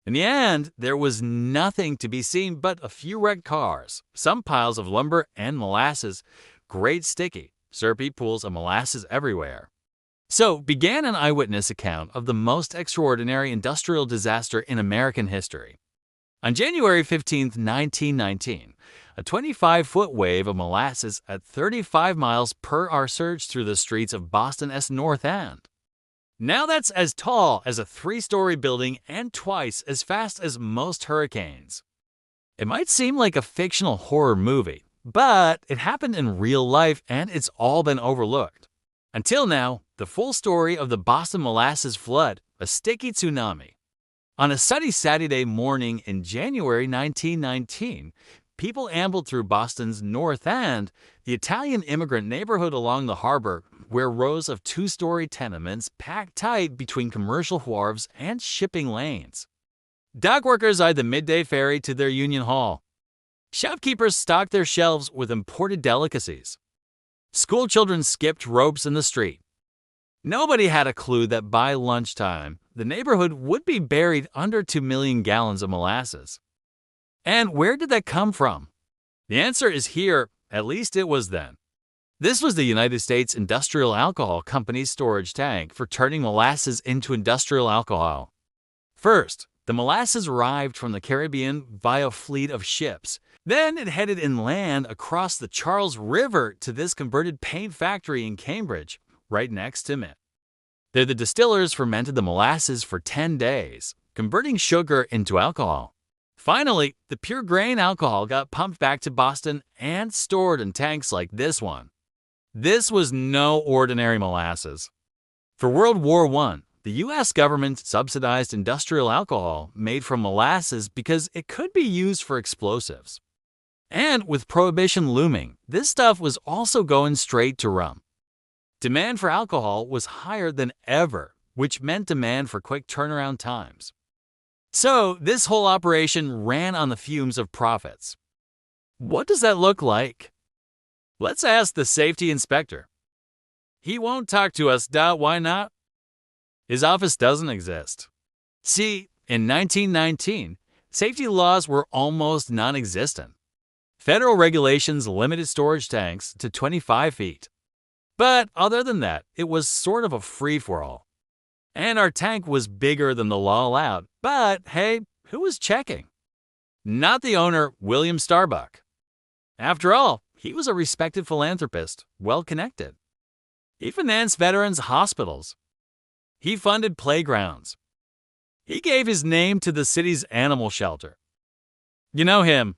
In the end, there was nothing to be seen but a few wrecked cars, some piles of lumber and molasses, great sticky, syrupy pools of molasses everywhere. So began an eyewitness account of the most extraordinary industrial disaster in American history. On January 15, 1919, a 25-foot wave of molasses at 35 miles per hour surged through the streets of Boston's North End. Now that's as tall as a 3-story building and twice as fast as most hurricanes. It might seem like a fictional horror movie, but it happened in real life and it's all been overlooked. Until now, the full story of the Boston molasses flood, a sticky tsunami. On a sunny Saturday morning in January 1919, people ambled through Boston's North End, the Italian immigrant neighborhood along the harbor, where rows of 2-story tenements packed tight between commercial wharves and shipping lanes. Dock workers eyed the midday ferry to their Union Hall. Shopkeepers stocked their shelves with imported delicacies. School children skipped ropes in the street. Nobody had a clue that by lunchtime, the neighborhood would be buried under 2 million gallons of molasses. And where did that come from? The answer is here, at least it was then. This was the United States Industrial Alcohol Company's storage tank for turning molasses into industrial alcohol. First, the molasses arrived from the Caribbean via a fleet of ships. Then it headed inland across the Charles River to this converted paint factory in Cambridge, right next to it. There the distillers fermented the molasses for 10 days, converting sugar into alcohol. Finally, the pure grain alcohol got pumped back to Boston and stored in tanks like this one. This was no ordinary molasses. For World War I, the U.S. government subsidized industrial alcohol made from molasses because it could be used for explosives. And with Prohibition looming, this stuff was also going straight to rum. Demand for alcohol was higher than ever, which meant demand for quick turnaround times. So this whole operation ran on the fumes of profits. What does that look like? Let's ask the safety inspector. He won't talk to us, why not? His office doesn't exist. See, in 1919, safety laws were almost non-existent. Federal regulations limited storage tanks to 25 feet. But other than that, it was sort of a free-for-all. And our tank was bigger than the law allowed. But hey, who was checking? Not the owner, William Starbuck. After all, he was a respected philanthropist, well-connected. He financed veterans' hospitals. He funded playgrounds. He gave his name to the city's animal shelter. You know him.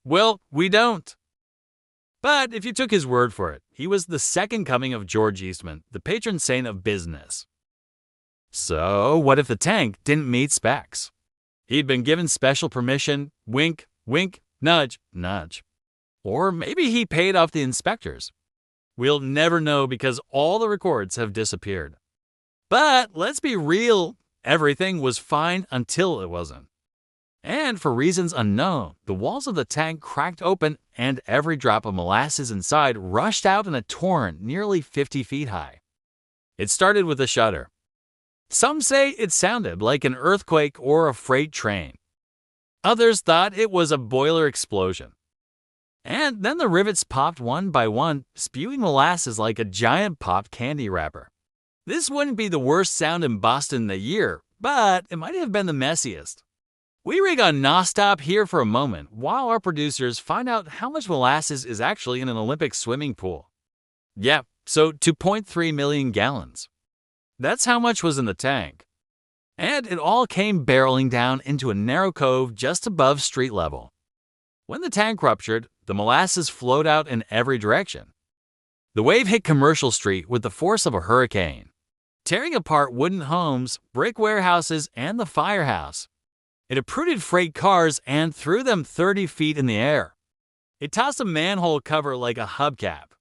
Well, we don't. But if you took his word for it, he was the second coming of George Eastman, the patron saint of business. So what if the tank didn't meet specs? He'd been given special permission, wink, wink, nudge, nudge. Or maybe he paid off the inspectors. We'll never know because all the records have disappeared. But let's be real, everything was fine until it wasn't. And for reasons unknown, the walls of the tank cracked open and every drop of molasses inside rushed out in a torrent nearly 50 feet high. It started with a shudder. Some say it sounded like an earthquake or a freight train. Others thought it was a boiler explosion. And then the rivets popped one by one, spewing molasses like a giant popped candy wrapper. This wouldn't be the worst sound in Boston that year, but it might have been the messiest. We rig on nonstop here for a moment while our producers find out how much molasses is actually in an Olympic swimming pool. Yeah, so 2.3 million gallons. That's how much was in the tank. And it all came barreling down into a narrow cove just above street level. When the tank ruptured, the molasses flowed out in every direction. The wave hit Commercial Street with the force of a hurricane, tearing apart wooden homes, brick warehouses, and the firehouse. It uprooted freight cars and threw them 30 feet in the air. It tossed a manhole cover like a hubcap.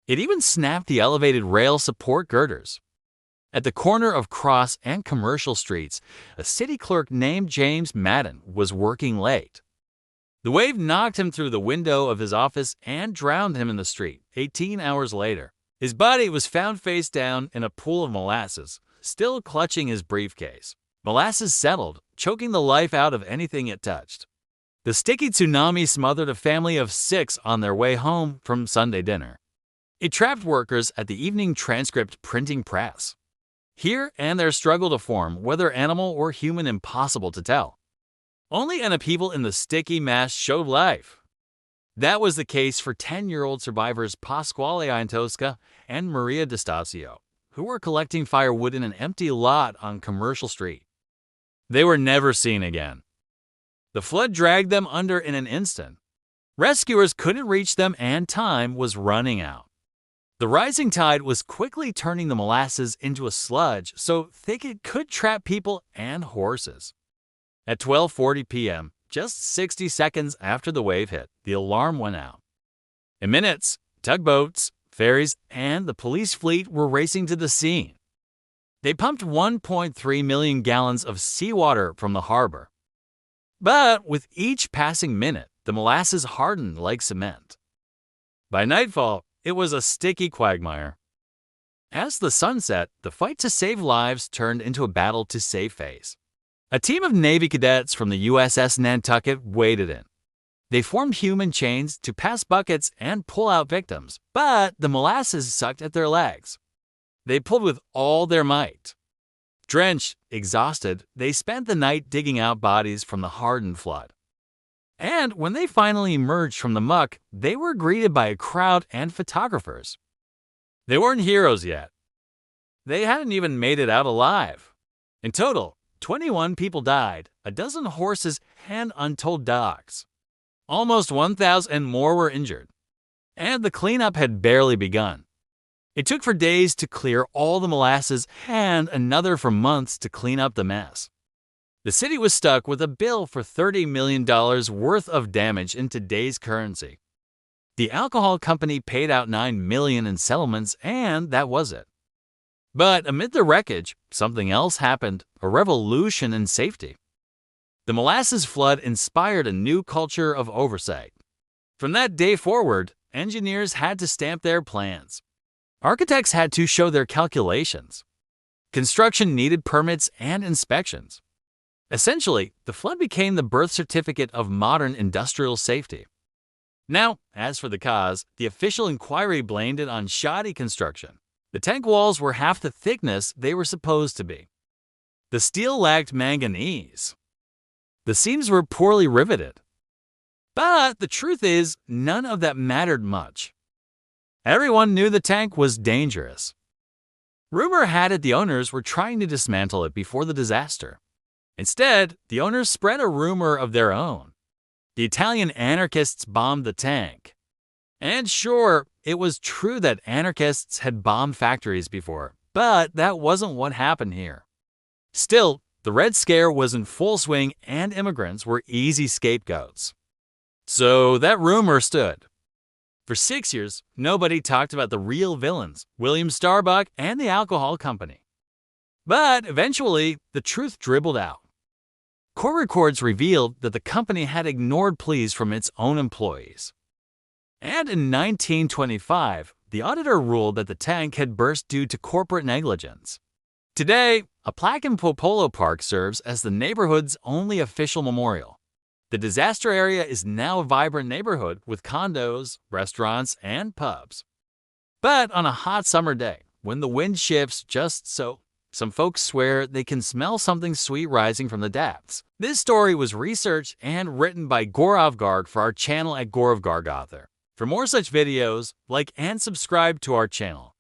It even snapped the elevated rail support girders. At the corner of Cross and Commercial Streets, a city clerk named James Madden was working late. The wave knocked him through the window of his office and drowned him in the street 18 hours later. His body was found face down in a pool of molasses, still clutching his briefcase. Molasses settled, choking the life out of anything it touched. The sticky tsunami smothered a family of 6 on their way home from Sunday dinner. It trapped workers at the evening transcript printing press. Here and there struggle to form, whether animal or human, impossible to tell. Only an upheaval in the sticky mass showed life. That was the case for 10-year-old survivors Pasquale Iantosca and Maria D'Estasio, who were collecting firewood in an empty lot on Commercial Street. They were never seen again. The flood dragged them under in an instant. Rescuers couldn't reach them and time was running out. The rising tide was quickly turning the molasses into a sludge so thick it could trap people and horses. At 12:40 p.m., just 60 seconds after the wave hit, the alarm went out. In minutes, tugboats, ferries, and the police fleet were racing to the scene. They pumped 1.3 million gallons of seawater from the harbor. But with each passing minute, the molasses hardened like cement. By nightfall, it was a sticky quagmire. As the sun set, the fight to save lives turned into a battle to save face. A team of Navy cadets from the USS Nantucket waded in. They formed human chains to pass buckets and pull out victims, but the molasses sucked at their legs. They pulled with all their might. Drenched, exhausted, they spent the night digging out bodies from the hardened flood. And when they finally emerged from the muck, they were greeted by a crowd and photographers. They weren't heroes yet. They hadn't even made it out alive. In total, 21 people died, a dozen horses, and untold dogs. Almost 1,000 more were injured. And the cleanup had barely begun. It took for days to clear all the molasses and another for months to clean up the mess. The city was stuck with a bill for $30 million worth of damage in today's currency. The alcohol company paid out $9 million in settlements, and that was it. But amid the wreckage, something else happened, a revolution in safety. The molasses flood inspired a new culture of oversight. From that day forward, engineers had to stamp their plans. Architects had to show their calculations. Construction needed permits and inspections. Essentially, the flood became the birth certificate of modern industrial safety. Now, as for the cause, the official inquiry blamed it on shoddy construction. The tank walls were half the thickness they were supposed to be. The steel lacked manganese. The seams were poorly riveted. But the truth is, none of that mattered much. Everyone knew the tank was dangerous. Rumor had it the owners were trying to dismantle it before the disaster. Instead, the owners spread a rumor of their own. The Italian anarchists bombed the tank. And sure, it was true that anarchists had bombed factories before, but that wasn't what happened here. Still, the Red Scare was in full swing and immigrants were easy scapegoats. So that rumor stood. For 6 years, nobody talked about the real villains, William Starbuck and the alcohol company. But eventually, the truth dribbled out. Court records revealed that the company had ignored pleas from its own employees. And in 1925, the auditor ruled that the tank had burst due to corporate negligence. Today, a plaque in Popolo Park serves as the neighborhood's only official memorial. The disaster area is now a vibrant neighborhood with condos, restaurants, and pubs. But on a hot summer day, when the wind shifts just so, some folks swear they can smell something sweet rising from the depths. This story was researched and written by Gaurav Garg for our channel at Gaurav Garg Author. For more such videos, like and subscribe to our channel.